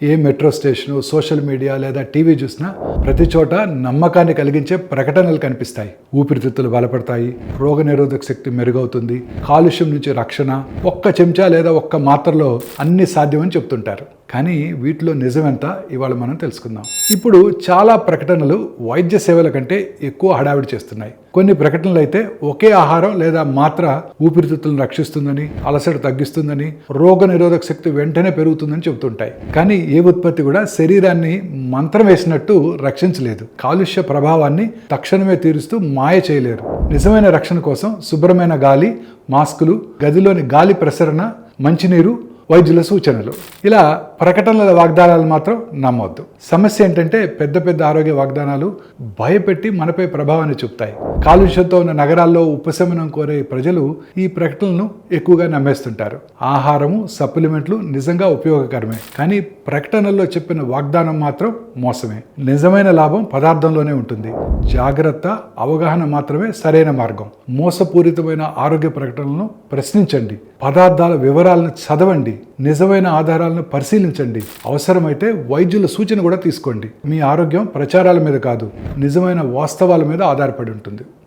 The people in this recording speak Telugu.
ఏ మెట్రో స్టేషను, సోషల్ మీడియా లేదా టీవీ చూసినా ప్రతి చోట నమ్మకాన్ని కలిగించే ప్రకటనలు కనిపిస్తాయి. ఊపిరితిత్తులు బలపడతాయి, రోగనిరోధక శక్తి మెరుగవుతుంది, కాలుష్యం నుంచి రక్షణ, ఒక్క చెంచా లేదా ఒక్క మాత్రలో అన్ని సాధ్యమని చెప్తుంటారు. కానీ వీటిలో నిజమెంత ఇవాళ మనం తెలుసుకుందాం. ఇప్పుడు చాలా ప్రకటనలు వైద్య సేవల కంటే ఎక్కువ హడావిడి చేస్తున్నాయి. కొన్ని ప్రకటనలు అయితే ఒకే ఆహారం లేదా మాత్ర ఊపిరితిత్తులను రక్షిస్తుందని, అలసట తగ్గిస్తుందని, రోగ నిరోధక శక్తి వెంటనే పెరుగుతుందని చెబుతుంటాయి. కానీ ఏ ఉత్పత్తి కూడా శరీరాన్ని మంత్రం వేసినట్టు రక్షించలేదు. కాలుష్య ప్రభావాన్ని తక్షణమే తీరుస్తూ మాయ చేయలేరు. నిజమైన రక్షణ కోసం శుభ్రమైన గాలి, మాస్కులు, గదిలోని గాలి ప్రసరణ, మంచినీరు, వైద్యుల సూచనలు, ఇలా ప్రకటనల వాగ్దానాలు మాత్రం నమ్మొద్దు. సమస్య ఏంటంటే పెద్ద పెద్ద ఆరోగ్య వాగ్దానాలు భయపెట్టి మనపై ప్రభావాన్ని చూపుతాయి. కాలుష్యంతో ఉన్న నగరాల్లో ఉపశమనం కోరే ప్రజలు ఈ ప్రకటనలను ఎక్కువగా నమ్మేస్తుంటారు. ఆహారము, సప్లిమెంట్లు నిజంగా ఉపయోగకరమే, కానీ ప్రకటనల్లో చెప్పిన వాగ్దానం మాత్రం మోసమే. నిజమైన లాభం పదార్థంలోనే ఉంటుంది. జాగ్రత్త, అవగాహన మాత్రమే సరైన మార్గం. మోసపూరితమైన ఆరోగ్య ప్రకటనలను ప్రశ్నించండి. పదార్థాల వివరాలను చదవండి. నిజమైన ఆధారాలను పరిశీలించండి. అవసరమైతే వైద్యుల సూచన కూడా తీసుకోండి. మీ ఆరోగ్యం ప్రచారాల మీద కాదు, నిజమైన వాస్తవాల మీద ఆధారపడి ఉంటుంది.